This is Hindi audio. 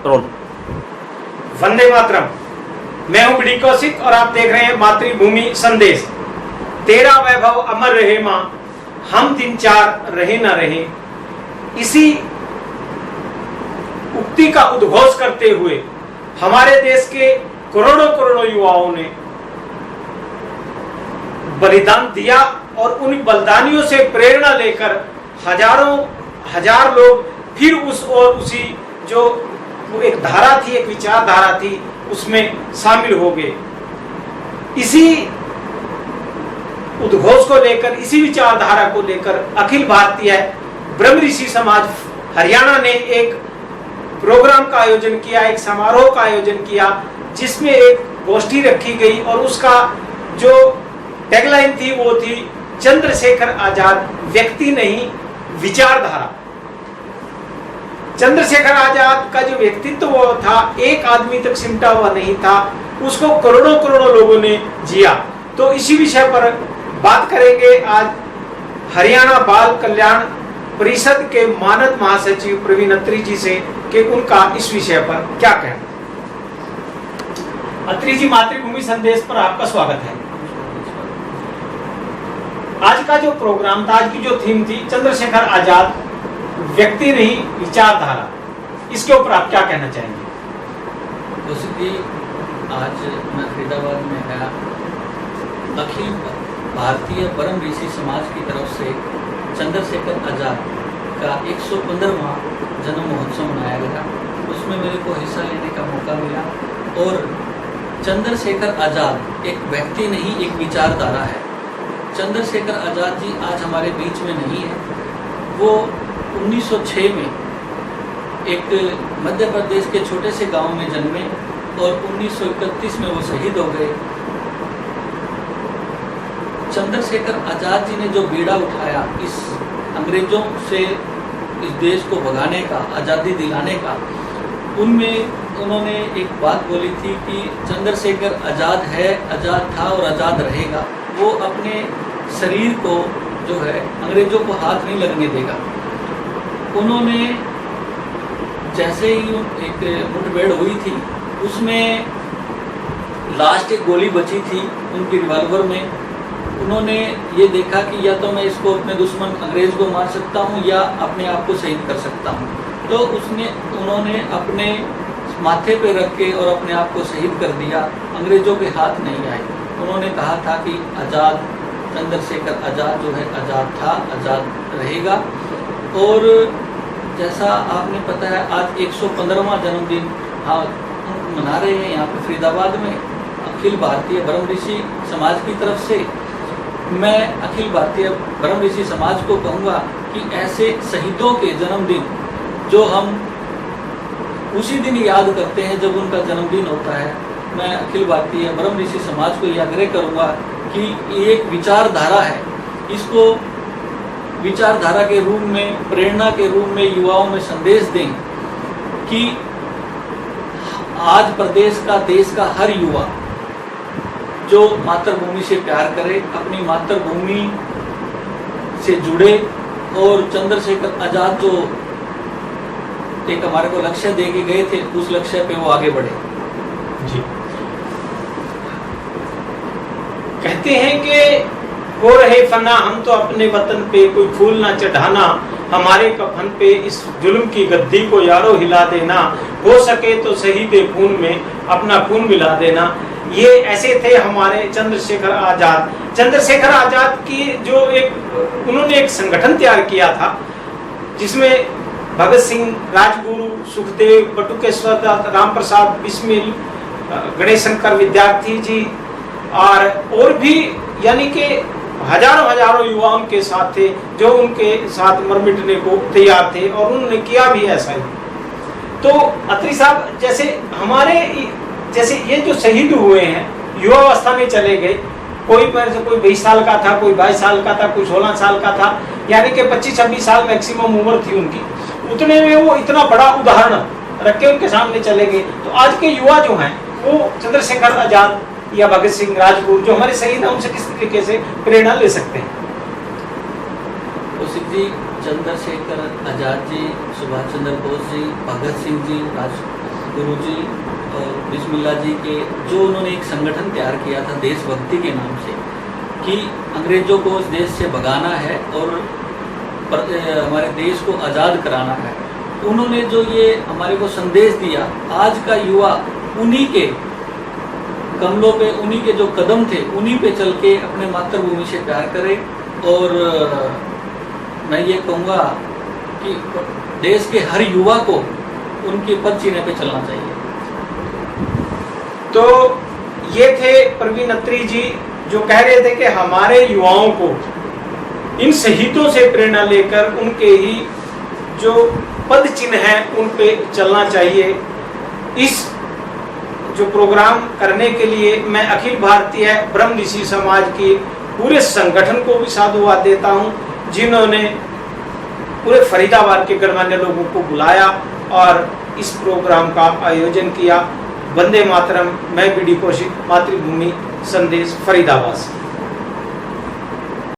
रोल। वंदे मातरम। मैं हूं बी कौशिक और आप देख रहे हैं मातृभूमि संदेश। तेरा वैभव अमर रहे मां, हम दिन चार रहे ना रहे। इसी उक्ति का उद्घोष करते हुए हमारे देश के करोड़ों करोड़ों युवाओं ने बलिदान दिया और उन बलिदानियों से प्रेरणा लेकर हजारों हजार लोग फिर उस और उसी जो एक धारा थी, एक विचारधारा थी, उसमें शामिल हो गए। इसी उद्घोष को लेकर, इसी विचारधारा को लेकर अखिल भारतीय ब्रह्म ऋषि समाज हरियाणा ने एक प्रोग्राम का आयोजन किया, एक समारोह का आयोजन किया, जिसमें एक गोष्ठी रखी गई और उसका जो टैगलाइन थी वो थी चंद्रशेखर आजाद व्यक्ति नहीं विचारधारा। चंद्रशेखर आजाद का जो व्यक्तित्व वो था, एक आदमी तक सिमटा हुआ नहीं था, उसको करोड़ों करोड़ों लोगों ने जिया। तो इसी विषय पर बात करेंगे आज हरियाणा बाल कल्याण परिषद के मानद महासचिव प्रवीण अत्री जी से कि उनका इस विषय पर क्या कहना। अत्री जी, मातृभूमि संदेश पर आपका स्वागत है। आज का जो प्रोग्राम था, आज की जो थीम थी चंद्रशेखर आजाद व्यक्ति नहीं विचारधारा, इसके ऊपर आप क्या कहना चाहेंगे? आज मैं फरीदाबाद में आया, अखिल भारतीय ब्रह्म ऋषि समाज की तरफ से चंद्रशेखर आजाद का 115वां जन्म महोत्सव मनाया गया। उसमें मेरे को हिस्सा लेने का मौका मिला। और चंद्रशेखर आजाद एक व्यक्ति नहीं, एक विचारधारा है। चंद्रशेखर आजाद जी आज हमारे बीच में नहीं है। वो 1906 में एक मध्य प्रदेश के छोटे से गांव में जन्मे और 1931 में वो शहीद हो गए। चंद्रशेखर आजाद जी ने जो बीड़ा उठाया इस अंग्रेजों से इस देश को भगाने का, आज़ादी दिलाने का, उनमें उन्होंने एक बात बोली थी कि चंद्रशेखर आज़ाद है, आज़ाद था और आज़ाद रहेगा। वो अपने शरीर को जो है अंग्रेजों को हाथ नहीं लगने देगा। उन्होंने जैसे ही एक मुठभेड़ हुई थी, उसमें लास्ट एक गोली बची थी उनकी रिवॉल्वर में। उन्होंने ये देखा कि या तो मैं इसको अपने दुश्मन अंग्रेज को मार सकता हूँ या अपने आप को शहीद कर सकता हूँ। तो उन्होंने अपने माथे पे रख के और अपने आप को शहीद कर दिया। अंग्रेजों के हाथ नहीं आए। उन्होंने कहा था कि आज़ाद चंद्रशेखर आज़ाद जो है आज़ाद था, आज़ाद रहेगा। और जैसा आपने पता है, आज 115वां जन्मदिन हाँ मना रहे हैं यहाँ पे फरीदाबाद में अखिल भारतीय ब्रह्म ऋषि समाज की तरफ से। मैं अखिल भारतीय ब्रह्म ऋषि समाज को कहूँगा कि ऐसे शहीदों के जन्मदिन जो हम उसी दिन याद करते हैं जब उनका जन्मदिन होता है, मैं अखिल भारतीय ब्रह्म ऋषि समाज को ये आग्रह करूँगा कि ये एक विचारधारा है, इसको विचारधारा के रूप में, प्रेरणा के रूप में युवाओं में संदेश दें कि आज प्रदेश का, देश का हर युवा जो मातृभूमि से प्यार करे, अपनी मातृभूमि से जुड़े और चंद्रशेखर आजाद जो एक हमारे को लक्ष्य दे के गए थे, उस लक्ष्य पे वो आगे बढ़े। जी, कहते हैं कि हो रहे फना हम तो अपने वतन पे, कोई फूल ना चढ़ाना हमारे कफन पे, इस जुल्म की गद्दी को यारो हिला देना, हो सके तो शहीद खून में अपना खून मिला देना। ये ऐसे थे हमारे चंद्रशेखर आजाद। चंद्रशेखर आजाद की जो एक उन्होंने एक संगठन तैयार किया था, जिसमें भगत सिंह, राजगुरु, सुखदेव, बटुकेश्वर दत्त, राम प्रसाद बिस्मिल, गणेश शंकर विद्यार्थी जी और भी, यानी कि हजारों हजारों युवा उनके साथ थे जो उनके साथ मर मिटने को तैयार थे और उन्होंने किया भी ऐसा ही। तो अत्री साहब, जैसे ये जो शहीद हुए हैं युवावस्था में चले गए, कोई 20 साल का था, कोई 22 साल का था, कोई 16 साल का था, यानी कि 25-26 साल मैक्सिमम उम्र थी उनकी। उतने में वो इतना बड़ा उदाहरण रख के उनके सामने चले गए। तो आज के युवा जो हैं वो चंद्रशेखर आजाद या भगत सिंह, राजगुरु जो हमारे शहीद हैं, उनसे किस तरीके से प्रेरणा ले सकते हैं? कौशिक जी, चंद्रशेखर आजाद जी, सुभाष चंद्र बोस जी, भगत सिंह जी, गुरुजी और बिस्मिल्लाह जी के जो उन्होंने एक संगठन तैयार किया था देशभक्ति के नाम से कि अंग्रेजों को इस देश से भगाना है और हमारे देश को आज़ाद कराना है। उन्होंने जो ये हमारे को संदेश दिया, आज का युवा उन्हीं के कमलों पे, उन्हीं के जो कदम थे उन्हीं पे चल के अपने मातृभूमि से प्यार करे। और मैं ये कहूँगा कि देश के हर युवा को उनके पद चिन्ह पे चलना चाहिए। तो ये थे प्रवीण अत्री जी जो कह रहे थे कि हमारे युवाओं को इन शहीदों से प्रेरणा लेकर उनके ही जो पद चिन्ह हैं उन पे चलना चाहिए। इस जो प्रोग्राम करने के लिए मैं अखिल भारतीय ब्रह्म ऋषि समाज की पूरे संगठन को भी साधुवाद देता हूं, जिन्होंने पूरे फरीदाबाद के गणमान्य लोगों को बुलाया और इस प्रोग्राम का आयोजन किया। वंदे मातरम। मैं बीडी कौशिक, मातृभूमि संदेश, फरीदाबाद।